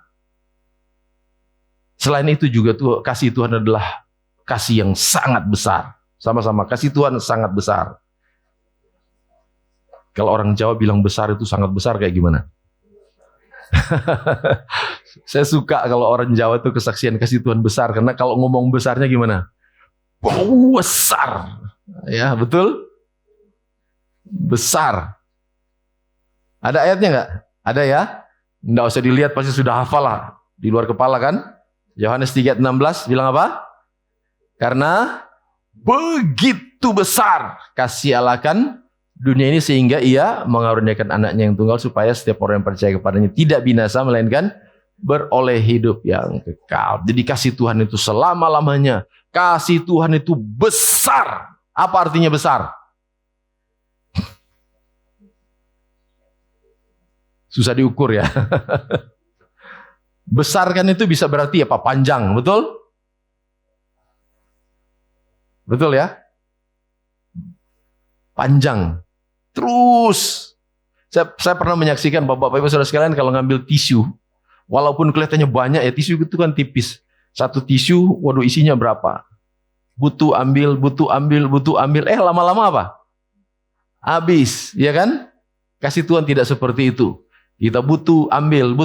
Selain itu juga tuh kasih Tuhan adalah kasih yang sangat besar. Sama-sama, kasih Tuhan sangat besar. Kalau orang Jawa bilang besar itu sangat besar kayak gimana? Saya suka kalau orang Jawa itu kesaksian kasih Tuhan besar. Karena kalau ngomong besarnya gimana? Besar. Ya, betul? Besar. Ada ayatnya nggak? Ada ya? Nggak usah dilihat, pasti sudah hafal lah. Di luar kepala kan? Yohanes 3:16 bilang apa? Karena begitu besar kasih Allah kan dunia ini sehingga ia mengaruniakan anaknya yang tunggal supaya setiap orang yang percaya kepadanya tidak binasa melainkan beroleh hidup yang kekal. Jadi kasih Tuhan itu selama-lamanya. Kasih Tuhan itu besar. Apa artinya besar? Susah diukur ya. Besar kan itu bisa berarti apa? Panjang, betul? Betul ya? Panjang. Terus. Saya pernah menyaksikan Bapak Ibu Saudara sekalian kalau ngambil tisu. Walaupun kelihatannya banyak ya, tisu itu kan tipis. Satu tisu, waduh isinya berapa? Butuh ambil. Lama-lama apa? Habis, ya kan? Kasih Tuhan tidak seperti itu. Kita butuh ambil.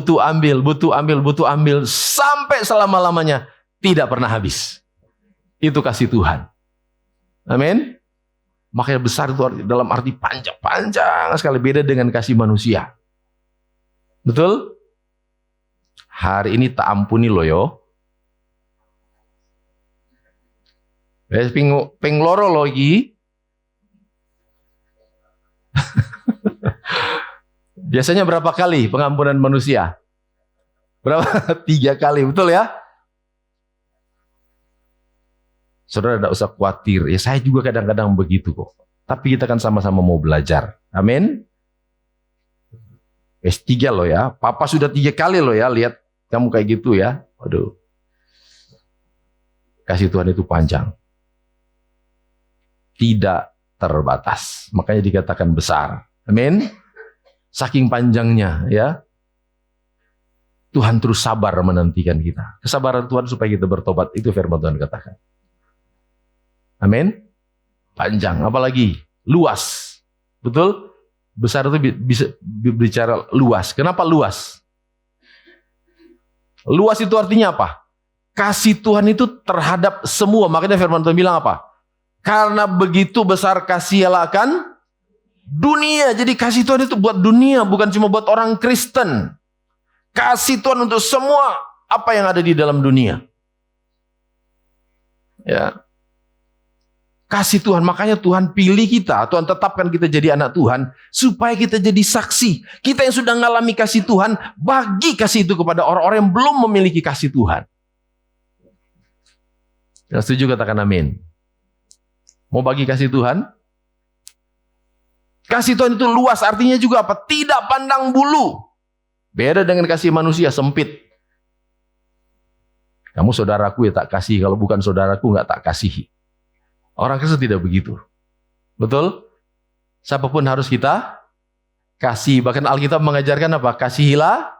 Sampai selama-lamanya. Tidak pernah habis. Itu kasih Tuhan. Amin. Makanya besar itu dalam arti panjang sekali, beda dengan kasih manusia. Betul? Hari ini tak ampuni lo yo. Pengloro lagi. Biasanya berapa kali pengampunan manusia? Berapa? 3 kali, betul ya? Saudara tidak usah khawatir. Ya saya juga kadang-kadang begitu kok. Tapi kita kan sama-sama mau belajar. Amin. S3 loh ya. Papa sudah 3 kali loh ya. Lihat kamu kayak gitu ya. Waduh. Kasih Tuhan itu panjang. Tidak terbatas. Makanya dikatakan besar. Amin. Saking panjangnya ya. Tuhan terus sabar menantikan kita. Kesabaran Tuhan supaya kita bertobat. Itu firman Tuhan katakan. Amin. Panjang, apalagi luas. Betul? Besar itu bisa bicara luas. Kenapa luas? Luas itu artinya apa? Kasih Tuhan itu terhadap semua. Makanya firman Tuhan bilang apa? Karena begitu besar kasih Allah akan dunia. Jadi kasih Tuhan itu buat dunia, bukan cuma buat orang Kristen. Kasih Tuhan untuk semua apa yang ada di dalam dunia. Ya. Kasih Tuhan, makanya Tuhan pilih kita, Tuhan tetapkan kita jadi anak Tuhan, supaya kita jadi saksi. Kita yang sudah mengalami kasih Tuhan, bagi kasih itu kepada orang-orang yang belum memiliki kasih Tuhan. Yang setuju katakan amin. Mau bagi kasih Tuhan? Kasih Tuhan itu luas, artinya juga apa? Tidak pandang bulu. Beda dengan kasih manusia, sempit. Kamu saudaraku ya tak kasih, kalau bukan saudaraku nggak tak kasihi. Orang Kristen tidak begitu. Betul? Siapapun harus kita kasih. Bahkan Alkitab mengajarkan apa? Kasihilah.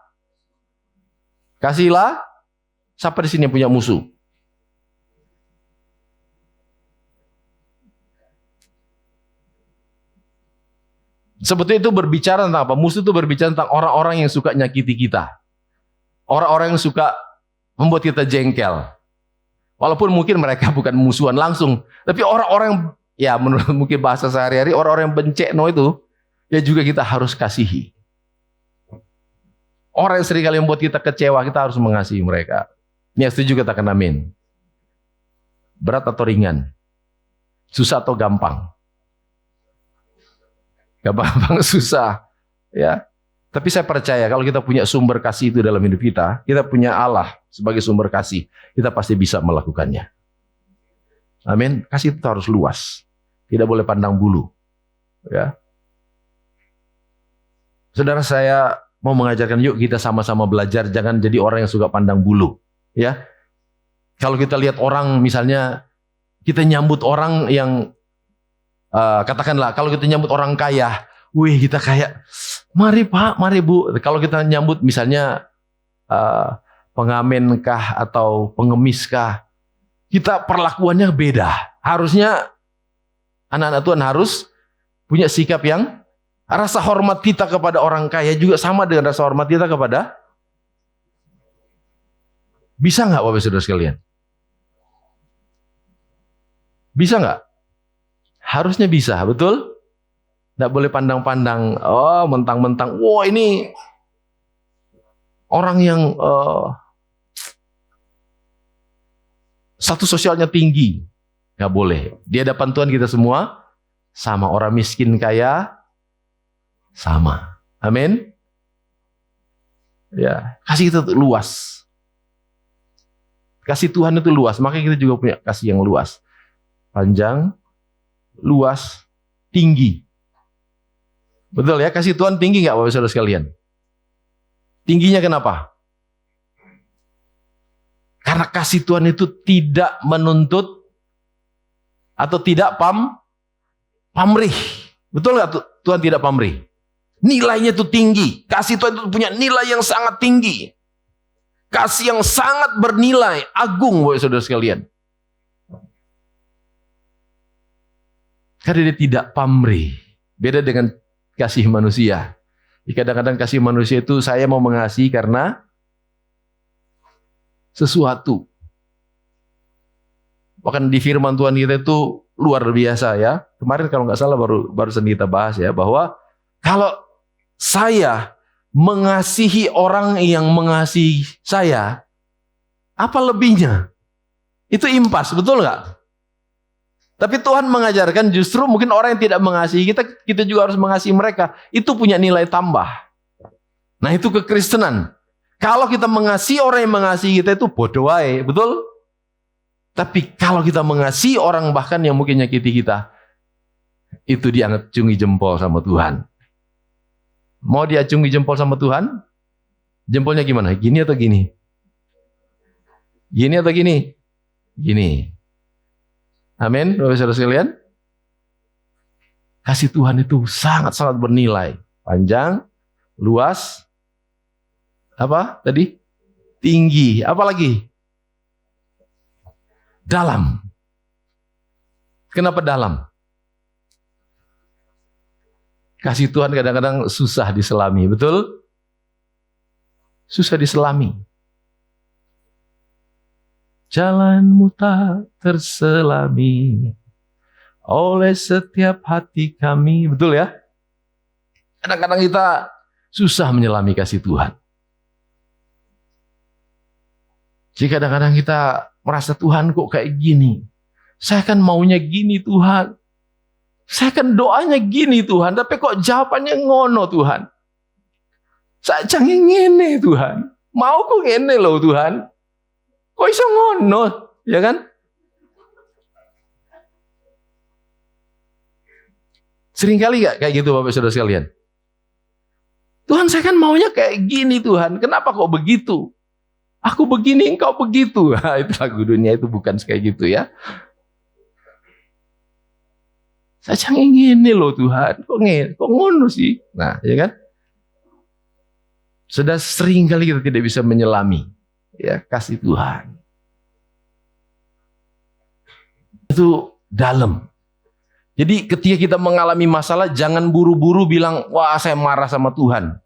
Kasihilah. Siapa di sini yang punya musuh? Sebetulnya itu berbicara tentang apa? Musuh itu berbicara tentang orang-orang yang suka nyakiti kita. Orang-orang yang suka membuat kita jengkel. Walaupun mungkin mereka bukan musuhan langsung, tapi orang-orang ya menurut mungkin bahasa sehari-hari, orang-orang yang bencekno itu ya juga kita harus kasihi. Orang yang seringkali membuat kita kecewa, kita harus mengasihi mereka. Ini yang setuju katakan amin. Berat atau ringan? Susah atau gampang? Gampang susah, ya. Tapi saya percaya kalau kita punya sumber kasih itu dalam hidup kita punya Allah sebagai sumber kasih, kita pasti bisa melakukannya. Amin. Kasih itu harus luas, tidak boleh pandang bulu. Ya. Saudara, saya mau mengajarkan, yuk kita sama-sama belajar, jangan jadi orang yang suka pandang bulu. Ya. Kalau kita lihat orang, misalnya kita nyambut orang yang katakanlah kalau kita nyambut orang kaya, wih kita kayak, mari Pak, mari Bu. Kalau kita nyambut misalnya pengamen kah atau pengemis kah, kita perlakuannya beda. Harusnya anak-anak Tuhan harus punya sikap yang rasa hormat kita kepada orang kaya juga sama dengan rasa hormat kita kepada. Bisa nggak Bapak Saudara sekalian? Bisa nggak? Harusnya bisa, betul? Nggak boleh pandang-pandang, oh mentang-mentang, wah ini orang yang status sosialnya tinggi. Nggak boleh. Di hadapan Tuhan kita semua sama, orang miskin kaya sama. Amin. Ya, kasih itu luas. Kasih Tuhan itu luas, makanya kita juga punya kasih yang luas. Panjang, luas, tinggi. Betul ya, kasih Tuhan tinggi nggak Bapak Saudara sekalian? Tingginya kenapa? Karena kasih Tuhan itu tidak menuntut atau tidak pamrih. Betul nggak Tuhan tidak pamrih? Nilainya itu tinggi. Kasih Tuhan itu punya nilai yang sangat tinggi. Kasih yang sangat bernilai, agung Bapak Saudara sekalian. Karena dia tidak pamrih. Beda dengan kasih manusia. Kadang-kadang kasih manusia itu saya mau mengasihi karena sesuatu. Bahkan di firman Tuhan kita itu luar biasa ya. Kemarin kalau nggak salah barusan kita bahas ya, bahwa kalau saya mengasihi orang yang mengasihi saya, apa lebihnya? Itu impas, betul nggak? Tapi Tuhan mengajarkan justru mungkin orang yang tidak mengasihi kita, kita juga harus mengasihi mereka. Itu punya nilai tambah. Nah itu kekristenan. Kalau kita mengasihi orang yang mengasihi kita itu bodoh wae, betul? Tapi kalau kita mengasihi orang bahkan yang mungkin nyakiti kita, itu diacungi jempol sama Tuhan. Mau diacungi jempol sama Tuhan? Jempolnya gimana? Gini atau gini? Gini atau gini? Gini. Amin, Bapak Saudara sekalian. Kasih Tuhan itu sangat-sangat bernilai. Panjang, luas, apa tadi? Tinggi, apa lagi? Dalam. Kenapa dalam? Kasih Tuhan kadang-kadang susah diselami, betul? Susah diselami. Jalanmu tak terselami oleh setiap hati kami. Betul ya? Kadang-kadang kita susah menyelami kasih Tuhan. Jadi kadang-kadang kita merasa Tuhan kok kayak gini. Saya kan maunya gini Tuhan. Saya kan doanya gini Tuhan. Tapi kok jawabannya ngono Tuhan. Saya jangan ngene Tuhan. Mau kok ngene loh Tuhan. Kok iso ngono, ya kan? Seringkali gak kayak gitu Bapak Saudara sekalian? Tuhan saya kan maunya kayak gini Tuhan, kenapa kok begitu? Aku begini, engkau begitu. Itu lagu dunia itu bukan kayak gitu ya. Saya jangan ngene loh Tuhan, kok ngono sih? Nah, ya kan? Sudah seringkali kita tidak bisa menyelami ya kasih Tuhan. Itu dalam. Jadi ketika kita mengalami masalah, jangan buru-buru bilang, wah saya marah sama Tuhan.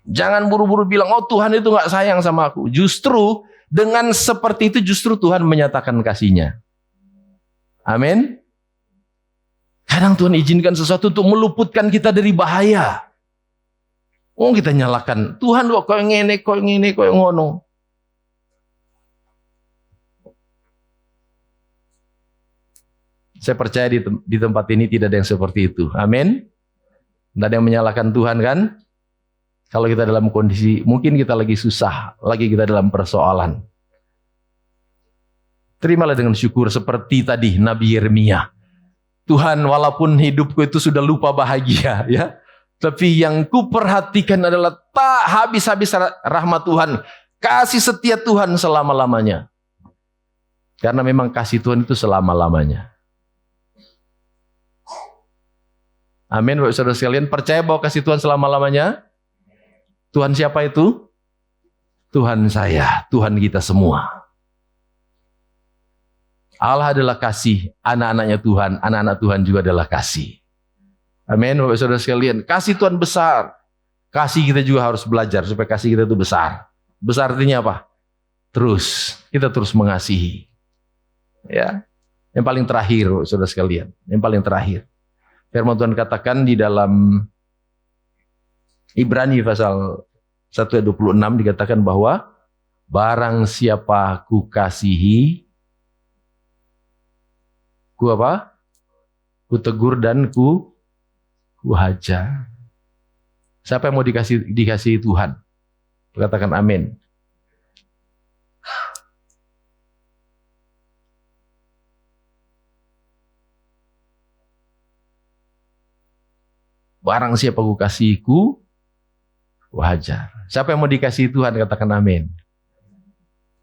Jangan buru-buru bilang, oh Tuhan itu gak sayang sama aku. Justru dengan seperti itu justru Tuhan menyatakan kasih-Nya. Amin. Kadang Tuhan izinkan sesuatu untuk meluputkan kita dari bahaya. Oh kita nyalakan, Tuhan kok ngene, kok ngono. Saya percaya di tempat ini tidak ada yang seperti itu. Amin. Tidak ada yang menyalahkan Tuhan kan? Kalau kita dalam kondisi, mungkin kita lagi susah, lagi kita dalam persoalan. Terimalah dengan syukur seperti tadi Nabi Yeremia. Tuhan, walaupun hidupku itu sudah lupa bahagia, ya. Tapi yang ku perhatikan adalah tak habis-habis rahmat Tuhan. Kasih setia Tuhan selama-lamanya. Karena memang kasih Tuhan itu selama-lamanya. Amin, Bapak Saudara sekalian. Percaya bahwa kasih Tuhan selama-lamanya? Tuhan siapa itu? Tuhan saya, Tuhan kita semua. Allah adalah kasih, anak-anaknya Tuhan, anak-anak Tuhan juga adalah kasih. Amin, Bapak Saudara sekalian. Kasih Tuhan besar. Kasih kita juga harus belajar supaya kasih kita itu besar. Besar artinya apa? Kita terus mengasihi. Ya. Yang paling terakhir, Bapak Saudara sekalian, yang paling terakhir. Firman Tuhan katakan di dalam Ibrani pasal 1 ayat 26 dikatakan bahwa barang siapa ku kasihi, ku apa? Ku tegur dan ku hajar. Siapa yang mau dikasihi Tuhan? Katakan amin. Barang siapa ku kasihi, ku hajar. Siapa yang mau dikasihi Tuhan? Katakan amin.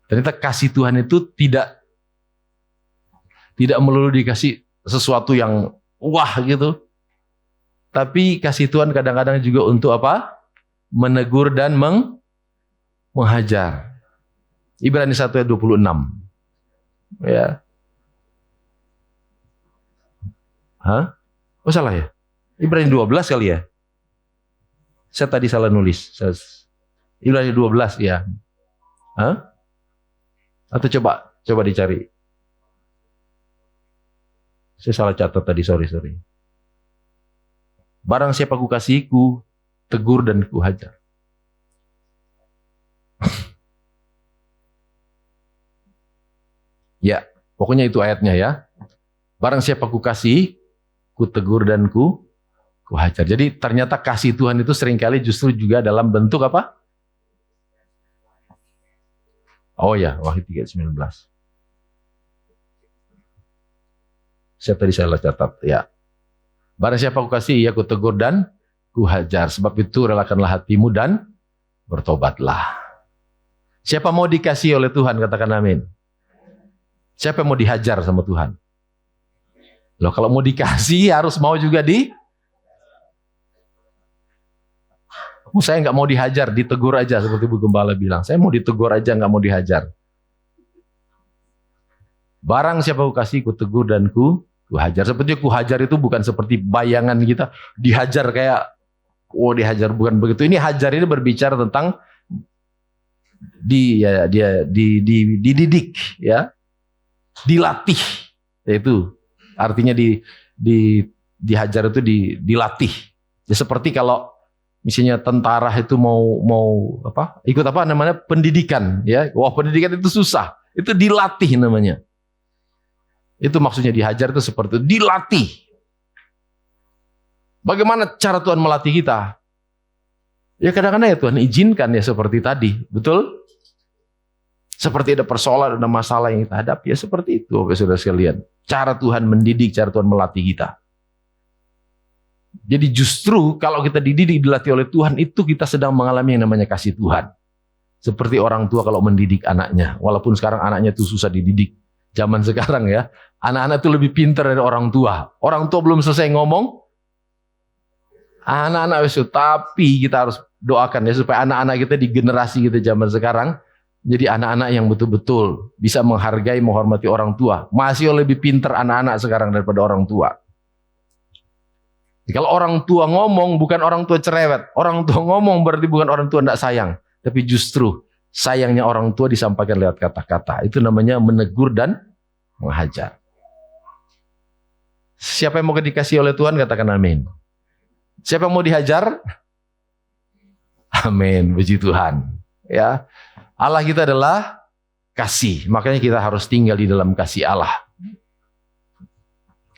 Ternyata kasih Tuhan itu tidak melulu dikasih sesuatu yang wah gitu. Tapi kasih Tuhan kadang-kadang juga untuk apa? Menegur dan menghajar. Ibrani 1 ayat 26. Ya. Hah? Oh salah ya? Ibrani 12 kali ya? Saya tadi salah nulis. Ibrani 12 ya. Hah? Atau coba dicari. Saya salah catat tadi, sorry. Barang siapa ku kasihi, ku tegur dan ku hajar. Ya, pokoknya itu ayatnya ya. Barang siapa ku kasihi, ku tegur dan ku hajar. Jadi ternyata kasih Tuhan itu seringkali justru juga dalam bentuk apa? Oh ya, Wahyu 3:19. Siapa tadi saya catat ya. Barang siapa ku kasih, ia ku tegur dan ku hajar. Sebab itu relakanlah hatimu dan bertobatlah. Siapa mau dikasih oleh Tuhan, katakan amin. Siapa yang mau dihajar sama Tuhan? Loh, kalau mau dikasih harus mau juga saya nggak mau dihajar, ditegur aja seperti Bu Gembala bilang. Saya mau ditegur aja, nggak mau dihajar. Barang siapa ku kasih, ku tegur dan ku hajar. Seperti ku hajar itu bukan seperti bayangan kita dihajar kayak dihajar, bukan begitu. Ini hajar ini berbicara tentang dididik ya, dilatih. Itu artinya dihajar itu dilatih. Ya seperti kalau misalnya tentara itu mau apa? Ikut apa namanya? Pendidikan ya. Wah, pendidikan itu susah. Itu dilatih namanya. Itu maksudnya dihajar itu seperti itu, dilatih. Bagaimana cara Tuhan melatih kita? Ya kadang-kadang ya Tuhan izinkan ya seperti tadi, betul? Seperti ada persoalan, ada masalah yang kita hadapi, ya seperti itu, saudara sekalian. Cara Tuhan mendidik, cara Tuhan melatih kita. Jadi justru kalau kita dididik, dilatih oleh Tuhan, itu kita sedang mengalami yang namanya kasih Tuhan. Seperti orang tua kalau mendidik anaknya, walaupun sekarang anaknya itu susah dididik. Zaman sekarang ya, anak-anak itu lebih pintar dari orang tua. Orang tua belum selesai ngomong, anak-anak itu, tapi kita harus doakan ya supaya anak-anak kita di generasi kita zaman sekarang jadi anak-anak yang betul-betul bisa menghargai, menghormati orang tua. Masih lebih pintar anak-anak sekarang daripada orang tua. Kalau orang tua ngomong, bukan orang tua cerewet. Orang tua ngomong berarti bukan orang tua tidak sayang, tapi justru sayangnya orang tua disampaikan lewat kata-kata. Itu namanya menegur dan menghajar. Siapa yang mau dikasih oleh Tuhan, katakan amin. Siapa yang mau dihajar? Amin, puji Tuhan. Ya, Allah kita adalah kasih, makanya kita harus tinggal di dalam kasih Allah.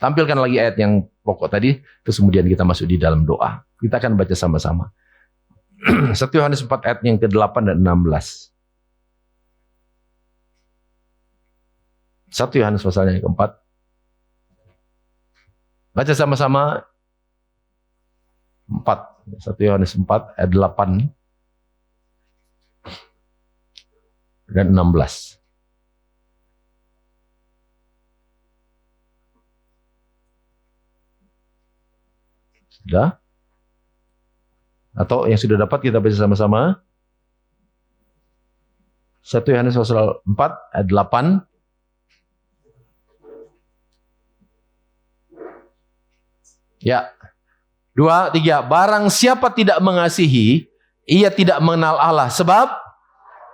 Tampilkan lagi ayat yang pokok tadi, terus kemudian kita masuk di dalam doa. Kita akan baca sama-sama. 1 Yohanes 4 ayat yang ke-8 dan 16. 1 Yohanes pasalnya yang ke-4. Baca sama-sama 4. 1 Yohanes 4 ayat 8 dan 16. Sudah? Atau yang sudah dapat kita baca sama-sama. 1 Yohanes pasal 4 ayat 8. Ya. 2, 3. Barang siapa tidak mengasihi, ia tidak mengenal Allah. Sebab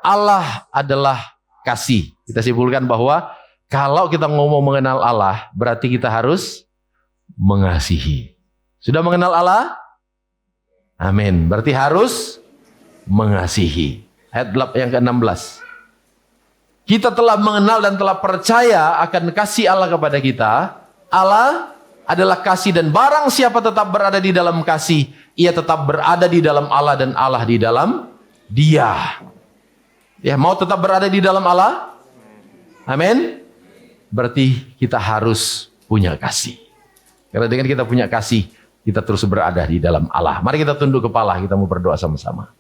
Allah adalah kasih. Kita simpulkan bahwa kalau kita ngomong mengenal Allah, berarti kita harus mengasihi. Sudah mengenal Allah? Amin. Berarti harus mengasihi. Ayat yang ke-16. Kita telah mengenal dan telah percaya akan kasih Allah kepada kita. Allah adalah kasih, dan barang siapa tetap berada di dalam kasih, ia tetap berada di dalam Allah dan Allah di dalam dia. Ya, mau tetap berada di dalam Allah? Amin. Berarti kita harus punya kasih. Karena dengan kita punya kasih, kita terus berada di dalam Allah. Mari kita tunduk kepala, kita mau berdoa sama-sama.